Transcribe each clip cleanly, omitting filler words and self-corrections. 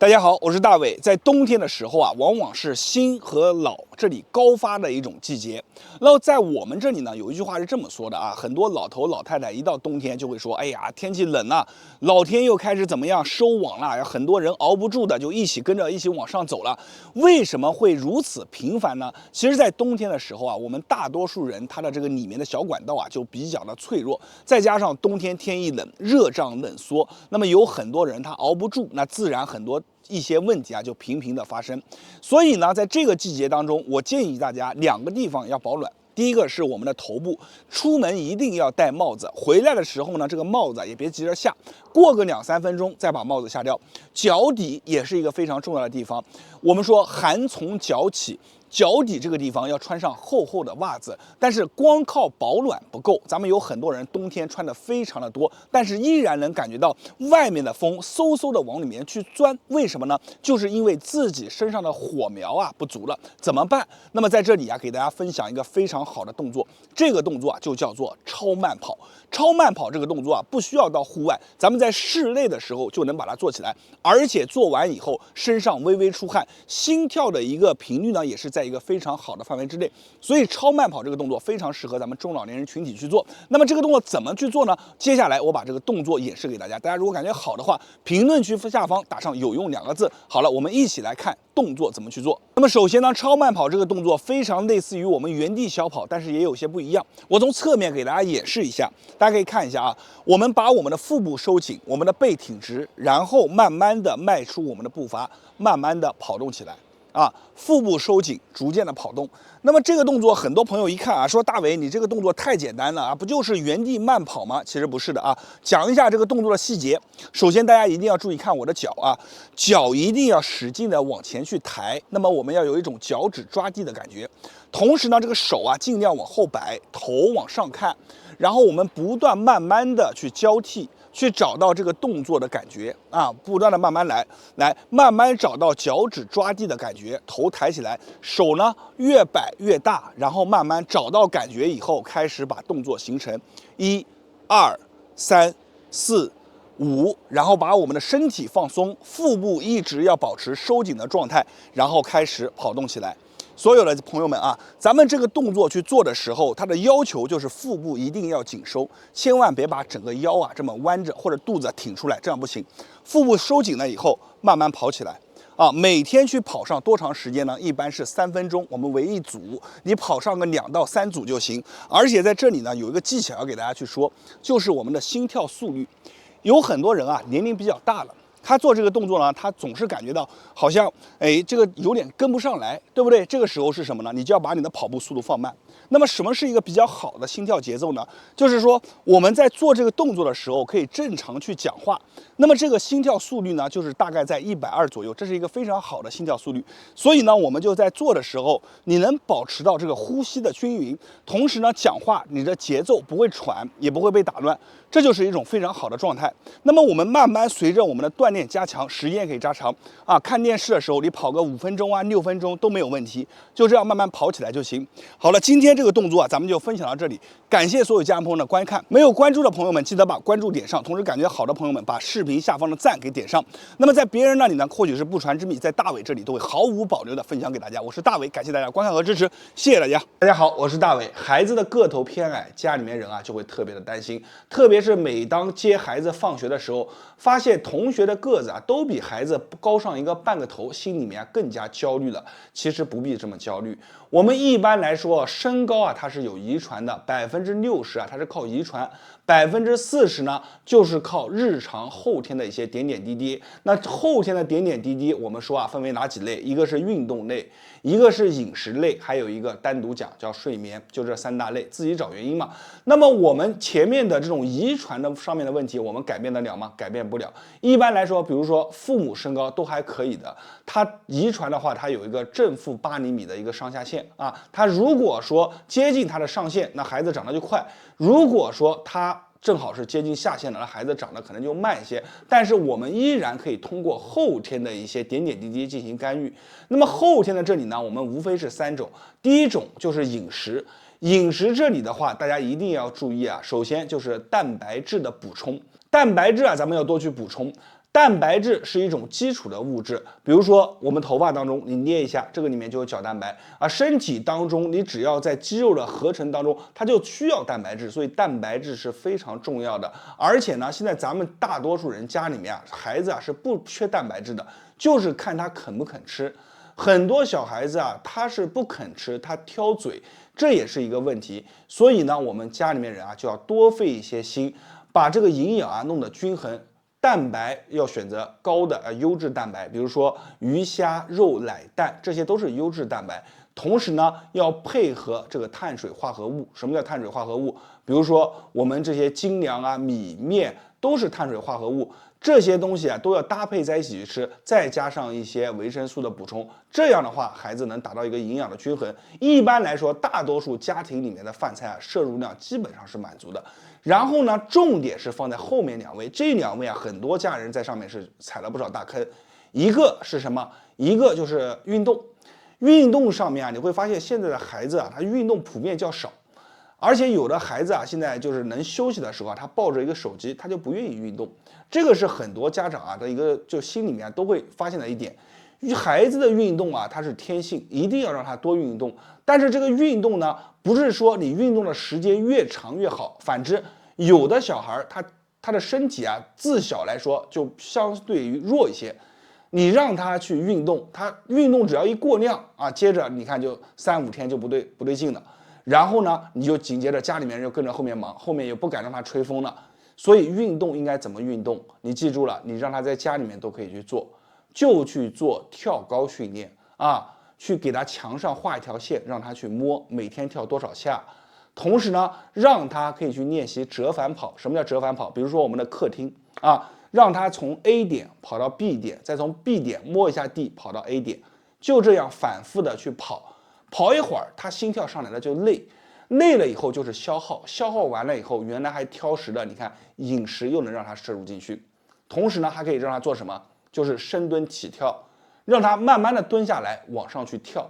大家好，我是大伟。在冬天的时候啊，往往是新和老这里高发的一种季节。然后在我们这里呢，有一句话是这么说的啊，很多老头老太太一到冬天就会说，哎呀，天气冷了，老天又开始怎么样收网了，很多人熬不住的就一起跟着一起往上走了。为什么会如此频繁呢？其实，在冬天的时候啊，我们大多数人他的这个里面的小管道啊就比较的脆弱，再加上冬天天一冷，热胀冷缩，那么有很多人他熬不住，那自然很多一些问题啊就频频的发生。所以呢，在这个季节当中，我建议大家两个地方要保暖。第一个是我们的头部，出门一定要戴帽子，回来的时候呢，这个帽子也别急着下，过个2-3分钟再把帽子下掉。脚底也是一个非常重要的地方，我们说寒从脚起。脚底这个地方要穿上厚厚的袜子，但是光靠保暖不够。咱们有很多人冬天穿的非常的多，但是依然能感觉到外面的风嗖嗖的往里面去钻。为什么呢？就是因为自己身上的火苗啊不足了。怎么办？那么在这里啊，给大家分享一个非常好的动作。这个动作啊就叫做超慢跑。超慢跑这个动作啊，不需要到户外，咱们在室内的时候就能把它做起来，而且做完以后身上微微出汗，心跳的一个频率呢也是在一个非常好的范围之内。所以超慢跑这个动作非常适合咱们中老年人群体去做。那么这个动作怎么去做呢？接下来我把这个动作演示给大家，大家如果感觉好的话，评论区下方打上有用2个字。好了，我们一起来看动作怎么去做。那么首先呢，超慢跑这个动作非常类似于我们原地小跑，但是也有些不一样。我从侧面给大家演示一下，大家可以看一下啊，我们把我们的腹部收紧，我们的背挺直，然后慢慢的迈出我们的步伐，慢慢的跑动起来。啊，腹部收紧，逐渐的跑动。那么这个动作，很多朋友一看啊，说大伟，你这个动作太简单了啊，不就是原地慢跑吗？其实不是的啊。讲一下这个动作的细节。首先，大家一定要注意看我的脚啊，脚一定要使劲的往前去抬。那么我们要有一种脚趾抓地的感觉。同时呢，这个手啊尽量往后摆，头往上看，然后我们不断慢慢的去交替。去找到这个动作的感觉啊，不断的慢慢来，慢慢找到脚趾抓地的感觉，头抬起来，手呢越摆越大，然后慢慢找到感觉以后，开始把动作形成1、2、3、4、5，然后把我们的身体放松，腹部一直要保持收紧的状态，然后开始跑动起来。所有的朋友们啊，咱们这个动作去做的时候，它的要求就是腹部一定要紧收，千万别把整个腰啊这么弯着或者肚子挺出来，这样不行。腹部收紧了以后，慢慢跑起来啊。每天去跑上多长时间呢？一般是3分钟，我们为一组，你跑上个2到3组就行。而且在这里呢，有一个技巧要给大家去说，就是我们的心跳速率。有很多人啊，年龄比较大了。他做这个动作呢，他总是感觉到好像，这个有点跟不上来，对不对？这个时候是什么呢？你就要把你的跑步速度放慢。那么什么是一个比较好的心跳节奏呢？就是说我们在做这个动作的时候，可以正常去讲话。那么这个心跳速率呢，就是大概在120左右，这是一个非常好的心跳速率。所以呢，我们就在做的时候，你能保持到这个呼吸的均匀，同时呢，讲话你的节奏不会喘，也不会被打乱。这就是一种非常好的状态。那么我们慢慢随着我们的锻炼加强，时间可以加长啊。看电视的时候，你跑个5分钟啊、6分钟都没有问题，就这样慢慢跑起来就行。好了，今天这个动作啊，咱们就分享到这里。感谢所有家人朋友的观看，没有关注的朋友们记得把关注点上，同时感觉好的朋友们把视频下方的赞给点上。那么在别人那里呢，或许是不传之秘，在大伟这里都会毫无保留的分享给大家。我是大伟，感谢大家观看和支持，谢谢大家。大家好，我是大伟。孩子的个头偏矮，家里面人啊就会特别的担心，特别是每当接孩子放学的时候，发现同学的个子啊都比孩子高上一个半个头，心里面更加焦虑了。其实不必这么焦虑。我们一般来说，身高啊它是有遗传的，60%啊它是靠遗传，40%呢就是靠日常后天的一些点点滴滴。那后天的点点滴滴，我们说啊分为哪几类？一个是运动类，一个是饮食类，还有一个单独讲叫睡眠，就这3大类，自己找原因嘛。那么我们前面的这种遗传的上面的问题，我们改变得了吗？改变不了。一般来说，比如说父母身高都还可以的，他遗传的话，它有一个正负8厘米的一个上下限啊。他如果说接近他的上限，那孩子长得就快；如果说他正好是接近下限的，那孩子长得可能就慢一些。但是我们依然可以通过后天的一些点点滴滴进行干预。那么后天的这里呢，我们无非是3种。第一种就是饮食。饮食这里的话，大家一定要注意啊。首先就是蛋白质的补充，蛋白质啊，咱们要多去补充。蛋白质是一种基础的物质，比如说我们头发当中，你捏一下，这个里面就有角蛋白啊。身体当中，你只要在肌肉的合成当中，它就需要蛋白质，所以蛋白质是非常重要的。而且呢，现在咱们大多数人家里面啊，孩子啊是不缺蛋白质的，就是看他肯不肯吃。很多小孩子啊，他是不肯吃，他挑嘴，这也是一个问题。所以呢，我们家里面人啊，就要多费一些心，把这个营养啊弄得均衡。蛋白要选择高的优质蛋白，比如说鱼虾肉奶蛋，这些都是优质蛋白。同时呢，要配合这个碳水化合物。什么叫碳水化合物？比如说我们这些精粮啊、米面都是碳水化合物，这些东西啊都要搭配在一起去吃，再加上一些维生素的补充，这样的话孩子能达到一个营养的均衡。一般来说，大多数家庭里面的饭菜啊摄入量基本上是满足的。然后呢，重点是放在后面2位，这2位啊，很多家人在上面是踩了不少大坑。一个是什么？一个就是运动。运动上面啊，你会发现现在的孩子啊，他运动普遍较少，而且有的孩子啊，现在就是能休息的时候啊，他抱着一个手机，他就不愿意运动。这个是很多家长啊的一个就心里面都会发现的一点。孩子的运动啊，它是天性，一定要让他多运动。但是这个运动呢，不是说你运动的时间越长越好，反之。有的小孩他的身体啊，自小来说就相对于弱一些，你让他去运动，他运动只要一过量啊，接着你看就3、5天就不对劲了，然后呢，你就紧接着家里面人就跟着后面忙，后面也不敢让他吹风了。所以运动应该怎么运动？你记住了，你让他在家里面都可以去做，就去做跳高训练啊，去给他墙上画一条线，让他去摸，每天跳多少下。同时呢，让他可以去练习折返跑。什么叫折返跑？比如说我们的客厅啊，让他从 A 点跑到 B 点，再从 B 点摸一下地跑到 A 点，就这样反复的去跑。跑一会儿，他心跳上来了就累，累了以后就是消耗，消耗完了以后，原来还挑食的，你看饮食又能让他摄入进去。同时呢，还可以让他做什么？就是深蹲起跳，让他慢慢的蹲下来往上去跳。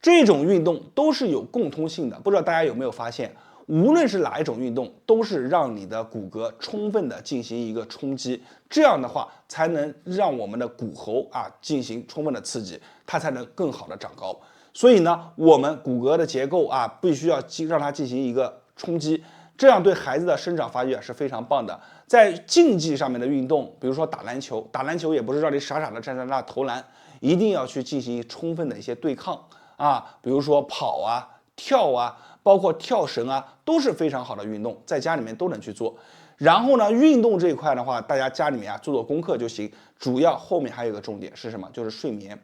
这种运动都是有共通性的，不知道大家有没有发现，无论是哪一种运动，都是让你的骨骼充分的进行一个冲击，这样的话才能让我们的骨骺啊进行充分的刺激，它才能更好的长高。所以呢，我们骨骼的结构啊，必须要让它进行一个冲击，这样对孩子的生长发育啊是非常棒的。在竞技上面的运动，比如说打篮球，打篮球也不是让你傻傻的站在那投篮，一定要去进行充分的一些对抗。啊，比如说跑啊、跳啊，包括跳绳啊，都是非常好的运动，在家里面都能去做。然后呢，运动这一块的话，大家家里面啊做做功课就行。主要后面还有一个重点是什么？就是睡眠。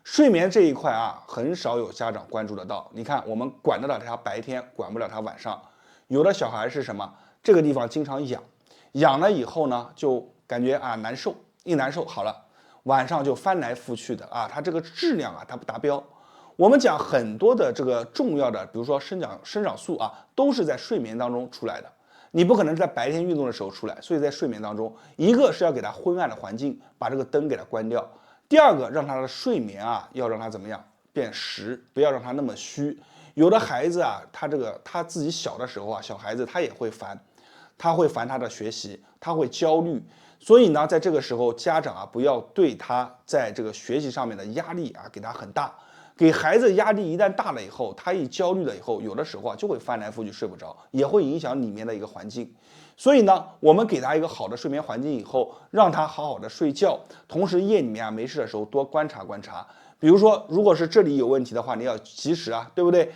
睡眠这一块啊，很少有家长关注得到。你看，我们管得了他白天，管不了他晚上。有的小孩是什么？这个地方经常痒，痒了以后呢，就感觉啊难受，一难受好了，晚上就翻来覆去的啊，他这个质量啊，它不达标。我们讲很多的这个重要的，比如说生长素啊，都是在睡眠当中出来的。你不可能在白天运动的时候出来，所以在睡眠当中，一个是要给他昏暗的环境，把这个灯给他关掉；第二个，让他的睡眠啊，要让他怎么样变实，不要让他那么虚。有的孩子啊，他自己小的时候啊，小孩子他也会烦，他会烦他的学习，他会焦虑。所以呢，在这个时候，家长啊，不要对他在这个学习上面的压力啊，给他很大。给孩子压力一旦大了以后，他一焦虑了以后，有的时候啊就会翻来覆去睡不着，也会影响里面的一个环境。所以呢，我们给他一个好的睡眠环境以后，让他好好的睡觉，同时夜里面啊没事的时候多观察观察。比如说，如果是这里有问题的话，你要及时啊，对不对？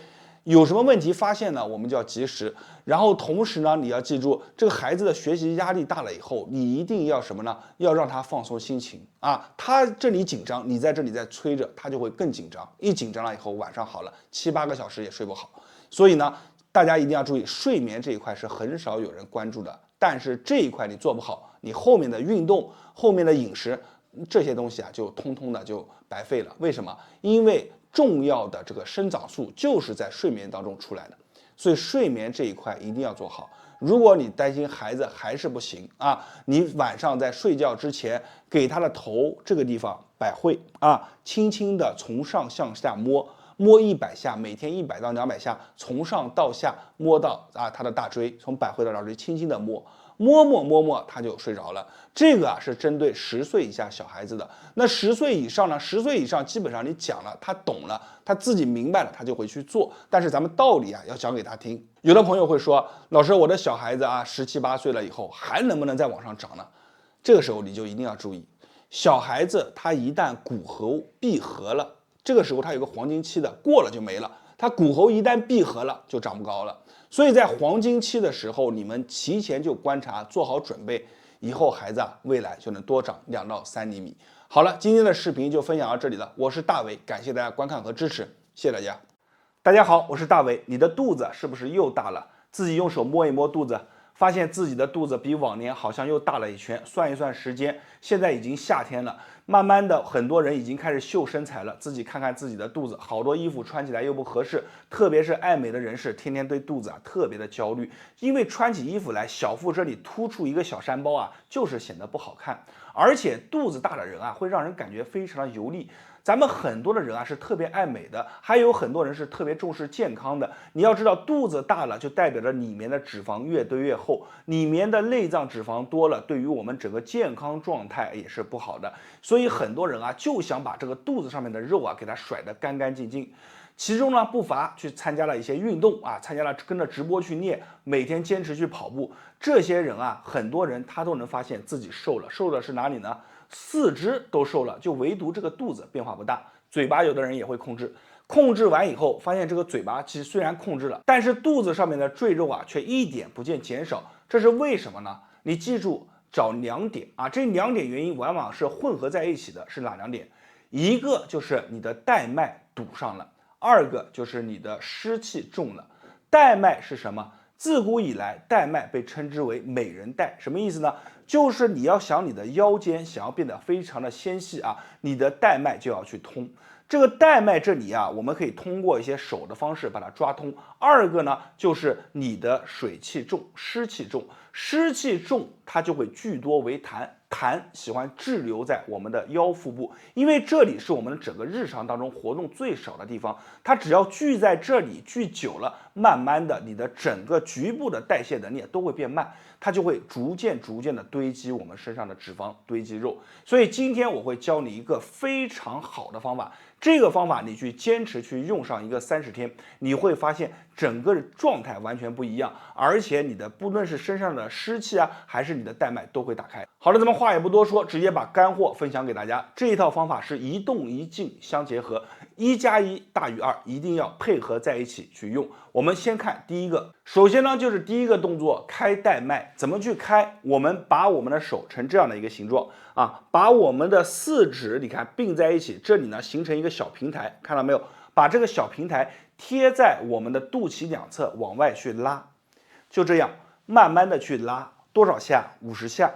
有什么问题发现呢，我们就要及时。然后同时呢，你要记住，这个孩子的学习压力大了以后，你一定要什么呢？要让他放松心情啊。他这里紧张，你在这里在催着，他就会更紧张。一紧张了以后，晚上好了7、8个小时也睡不好。所以呢，大家一定要注意，睡眠这一块是很少有人关注的。但是这一块你做不好，你后面的运动、后面的饮食这些东西啊，就通通的就白费了。为什么？因为重要的这个生长素就是在睡眠当中出来的，所以睡眠这一块一定要做好。如果你担心孩子还是不行啊，你晚上在睡觉之前给他的头这个地方百会啊，轻轻的从上向下摸100下，每天100到200下，从上到下摸到啊他的大椎，从百会到大椎轻轻的摸。摸摸他就睡着了。这个是针对10岁以下小孩子的。那10岁以上呢？10岁以上基本上你讲了，他懂了，他自己明白了，他就会去做。但是咱们道理要讲给他听。有的朋友会说，老师，我的小孩子17、18岁了以后还能不能再往上涨呢？这个时候你就一定要注意，小孩子他一旦骨骺闭合了，这个时候他有个黄金期的，过了就没了。他骨骺一旦闭合了，就长不高了。所以在黄金期的时候，你们提前就观察，做好准备，以后孩子未来就能多长2到3厘米。好了，今天的视频就分享到这里了，我是大伟，感谢大家观看和支持，谢谢大家。大家好，我是大伟，你的肚子是不是又大了？自己用手摸一摸肚子，发现自己的肚子比往年好像又大了一圈，算一算时间，现在已经夏天了，慢慢的很多人已经开始秀身材了，自己看看自己的肚子，好多衣服穿起来又不合适，特别是爱美的人士，天天对肚子特别的焦虑，因为穿起衣服来，小腹这里突出一个小山包就是显得不好看，而且肚子大的人会让人感觉非常的油腻。咱们很多的人是特别爱美的，还有很多人是特别重视健康的。你要知道，肚子大了就代表着里面的脂肪越堆越厚，里面的内脏脂肪多了，对于我们整个健康状态也是不好的。所以很多人就想把这个肚子上面的肉给它甩得干干净净。其中呢，不乏去参加了一些运动参加了跟着直播去练，每天坚持去跑步。这些人很多人他都能发现自己瘦了，瘦的是哪里呢？四肢都瘦了，就唯独这个肚子变化不大。嘴巴有的人也会控制，控制完以后发现这个嘴巴其实虽然控制了，但是肚子上面的赘肉却一点不见减少，这是为什么呢？你记住找2点这2点原因往往是混合在一起的，是哪2点？一个就是你的带脉堵上了，二个就是你的湿气重了。带脉是什么？自古以来，带脉被称之为美人带，什么意思呢？就是你要想你的腰间想要变得非常的纤细你的带脉就要去通。这个带脉这里我们可以通过一些手的方式把它抓通。二个呢，就是你的水气重，湿气重，湿气重它就会聚多为痰，痰喜欢滞留在我们的腰腹部，因为这里是我们整个日常当中活动最少的地方，它只要聚在这里，聚久了，慢慢的你的整个局部的代谢能力都会变慢，它就会逐渐的堆积我们身上的脂肪，堆积肉。所以今天我会教你一个非常好的方法，这个方法你去坚持去用上一个30天，你会发现整个状态完全不一样，而且你的不论是身上的湿气还是你的带脉都会打开。好了，咱们话也不多说，直接把干货分享给大家。这一套方法是一动一静相结合，1+1大于2，一定要配合在一起去用。我们先看第一个，首先呢就是第一个动作，开带脉。怎么去开？我们把我们的手成这样的一个形状把我们的4指你看并在一起，这里呢形成一个小平台，看到没有？把这个小平台贴在我们的肚脐两侧往外去拉，就这样慢慢的去拉，多少下？50下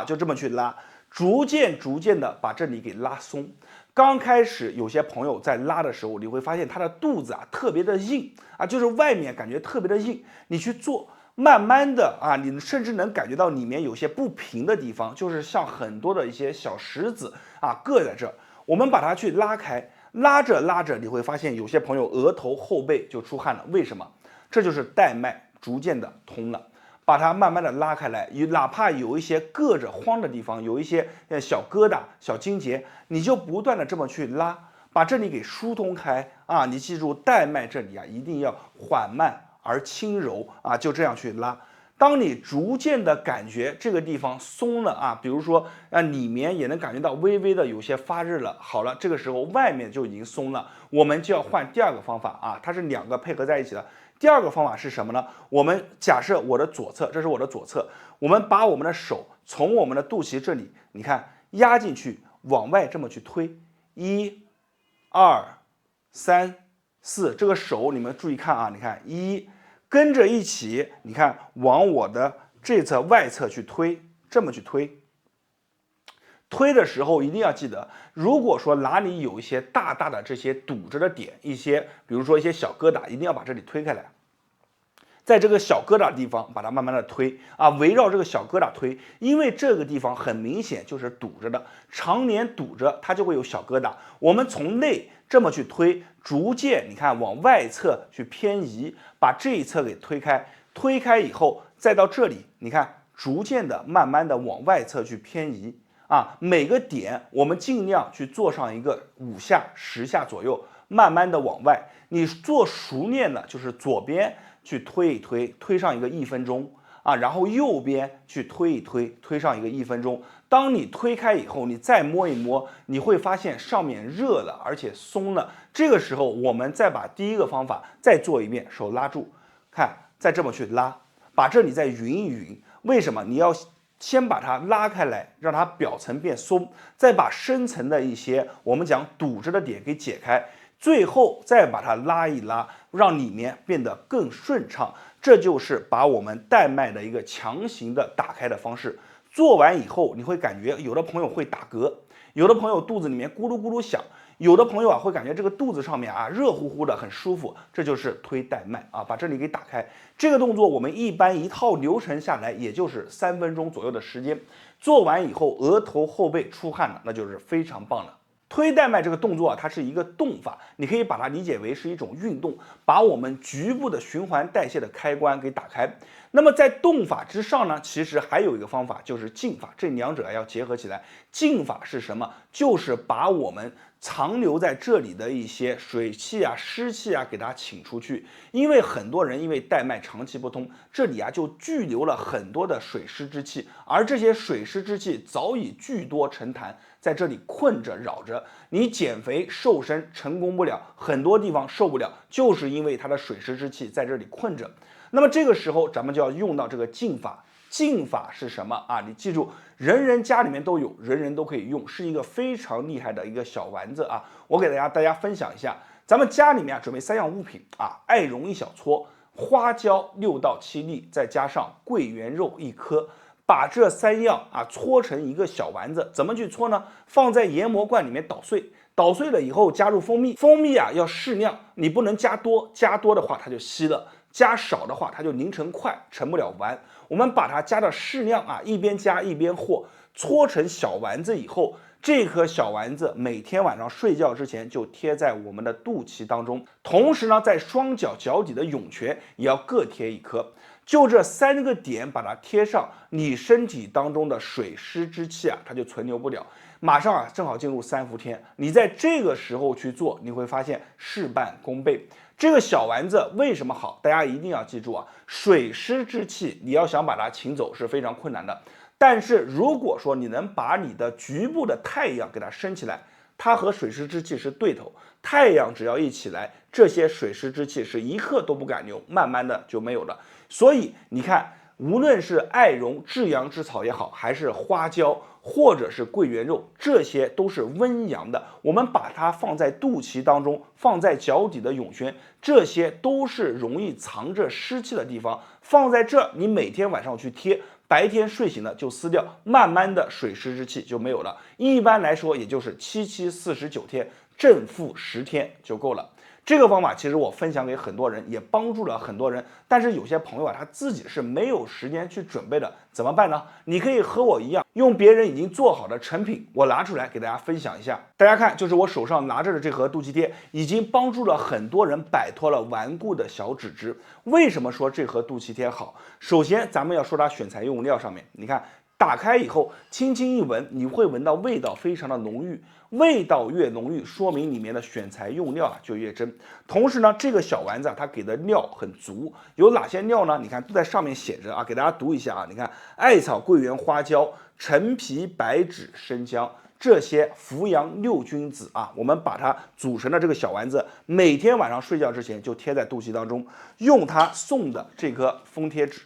就这么去拉，逐渐的把这里给拉松。刚开始有些朋友在拉的时候，你会发现他的肚子特别的硬就是外面感觉特别的硬，你去做慢慢的你甚至能感觉到里面有些不平的地方，就是像很多的一些小石子硌在这儿。我们把它去拉开，拉着你会发现有些朋友额头后背就出汗了，为什么？这就是带脉逐渐的通了。把它慢慢的拉开来，哪怕有一些硌着慌的地方，有一些小疙瘩、小筋结，你就不断的这么去拉，把这里给疏通开你记住带脉这里一定要缓慢而轻柔就这样去拉。当你逐渐的感觉这个地方松了比如说里面也能感觉到微微的有些发热了，好了，这个时候外面就已经松了，我们就要换第二个方法它是2个配合在一起的。第二个方法是什么呢？我们假设我的左侧，这是我的左侧，我们把我们的手从我们的肚脐这里，你看压进去，往外这么去推，1、2、3、4，这个手你们注意看你看跟着一起，你看往我的这侧外侧去推，这么去推。推的时候一定要记得，如果说哪里有一些大的这些堵着的点，一些比如说一些小疙瘩，一定要把这里推开来，在这个小疙瘩地方把它慢慢的推围绕这个小疙瘩推，因为这个地方很明显就是堵着的，常年堵着它就会有小疙瘩。我们从内这么去推，逐渐你看往外侧去偏移，把这一侧给推开，推开以后再到这里，你看逐渐的、慢慢的往外侧去偏移啊。每个点我们尽量去做上一个5下、10下左右，慢慢的往外。你做熟练了，就是左边去推一推，推上一个1分钟啊，然后右边去推一推，推上一个1分钟。当你推开以后，你再摸一摸，你会发现上面热了，而且松了。这个时候，我们再把第一个方法再做一遍，手拉住，看，再这么去拉，把这里再匀一匀。为什么？你要先把它拉开来，让它表层变松，再把深层的一些我们讲堵着的点给解开，最后再把它拉一拉，让里面变得更顺畅。这就是把我们带脉的一个强行的打开的方式。做完以后，你会感觉有的朋友会打嗝，有的朋友肚子里面咕噜咕噜响，有的朋友啊会感觉这个肚子上面啊热乎乎的，很舒服，这就是推带脉啊，把这里给打开。这个动作我们一般一套流程下来，也就是3分钟左右的时间。做完以后，额头后背出汗了，那就是非常棒了。推带脉这个动作啊，它是一个动法，你可以把它理解为是一种运动，把我们局部的循环代谢的开关给打开。那么在动法之上呢，其实还有一个方法，就是静法，这两者要结合起来。静法是什么？就是把我们藏留在这里的一些水气啊、湿气啊，给它请出去。因为很多人因为带脉长期不通，这里啊就聚留了很多的水湿之气，而这些水湿之气早已聚多成痰，在这里困着扰着。你减肥瘦身成功不了，很多地方受不了，就是因为它的水湿之气在这里困着。那么这个时候咱们就要用到这个静法。静法是什么啊？你记住，人人家里面都有，人人都可以用，是一个非常厉害的一个小丸子啊。我给大家分享一下，咱们家里面准备3样物品啊：艾绒1小撮，花椒6到7粒，再加上桂圆肉1颗。把这3样啊搓成一个小丸子，怎么去搓呢？放在研磨罐里面捣碎，捣碎了以后加入蜂蜜，蜂蜜啊要适量，你不能加多，加多的话它就稀了，加少的话它就凝成块，成不了丸。我们把它加到适量啊，一边加一边和，搓成小丸子以后，这颗小丸子每天晚上睡觉之前就贴在我们的肚脐当中，同时呢，在双脚脚底的涌泉也要各贴1颗。就这3个点把它贴上，你身体当中的水湿之气啊，它就存留不了。马上啊，正好进入3伏天，你在这个时候去做，你会发现事半功倍。这个小丸子为什么好？大家一定要记住啊，水湿之气你要想把它请走是非常困难的。但是如果说你能把你的局部的太阳给它升起来，它和水湿之气是对头，太阳只要一起来，这些水湿之气是一刻都不敢留，慢慢的就没有了。所以你看，无论是艾绒、至阳之草也好，还是花椒，或者是桂圆肉，这些都是温阳的。我们把它放在肚脐当中，放在脚底的涌泉，这些都是容易藏着湿气的地方。放在这儿，你每天晚上去贴，白天睡醒了就撕掉，慢慢的水湿之气就没有了。一般来说，也就是7、7、49天，正负10天就够了。这个方法其实我分享给很多人，也帮助了很多人。但是有些朋友啊，他自己是没有时间去准备的，怎么办呢？你可以和我一样，用别人已经做好的成品，我拿出来给大家分享一下。大家看，就是我手上拿着的这盒肚脐贴，已经帮助了很多人摆脱了顽固的小脂质。为什么说这盒肚脐贴好？首先，咱们要说它选材用料上面，你看。打开以后，轻轻一闻，你会闻到味道非常的浓郁，味道越浓郁，说明里面的选材用料啊就越真。同时呢，这个小丸子它给的料很足，有哪些料呢？你看都在上面写着啊，给大家读一下啊。你看，艾草、桂圆、花椒、陈皮、白芷、生姜。这些扶阳6君子啊，我们把它组成的这个小丸子，每天晚上睡觉之前就贴在肚脐当中，用它送的这颗封贴纸，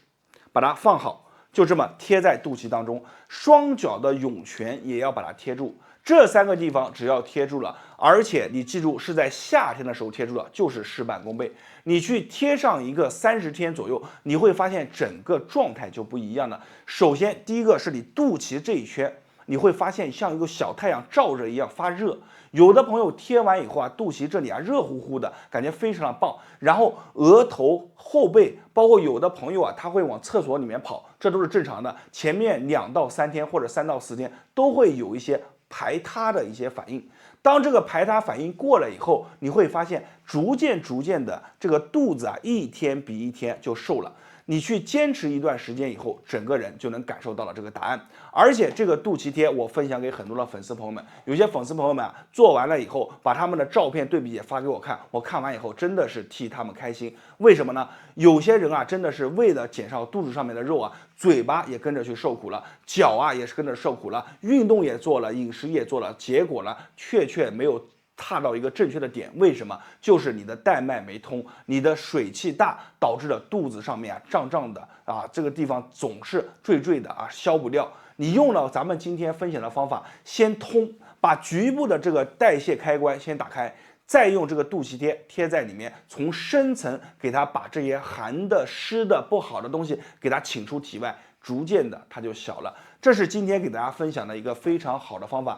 把它放好。就这么贴在肚脐当中，双脚的涌泉也要把它贴住。这3个地方只要贴住了，而且你记住是在夏天的时候贴住了，就是事半功倍。你去贴上一个30天左右，你会发现整个状态就不一样了。首先，第一个是你肚脐这一圈，你会发现像一个小太阳照着一样发热。有的朋友贴完以后啊，肚脐这里啊热乎乎的，感觉非常的棒。然后额头、后背，包括有的朋友啊，他会往厕所里面跑，这都是正常的。前面2到3天或者3到4天都会有一些排他的一些反应。当这个排他反应过了以后，你会发现逐渐的这个肚子啊，一天比一天就瘦了。你去坚持一段时间以后，整个人就能感受到了这个答案。而且这个肚脐贴我分享给很多的粉丝朋友们，有些粉丝朋友们啊做完了以后，把他们的照片对比也发给我看，我看完以后真的是替他们开心。为什么呢？有些人啊真的是为了减少肚子上面的肉啊，嘴巴也跟着去受苦了，脚啊也是跟着受苦了，运动也做了，饮食也做了，结果呢却没有踏到一个正确的点。为什么？就是你的带脉没通，你的水气大，导致了肚子上面啊胀胀的啊，这个地方总是坠的啊，消不掉。你用了咱们今天分享的方法，先通，把局部的这个代谢开关先打开，再用这个肚脐贴贴在里面，从深层给它把这些寒的、湿的、不好的东西给它请出体外，逐渐的它就小了。这是今天给大家分享的一个非常好的方法，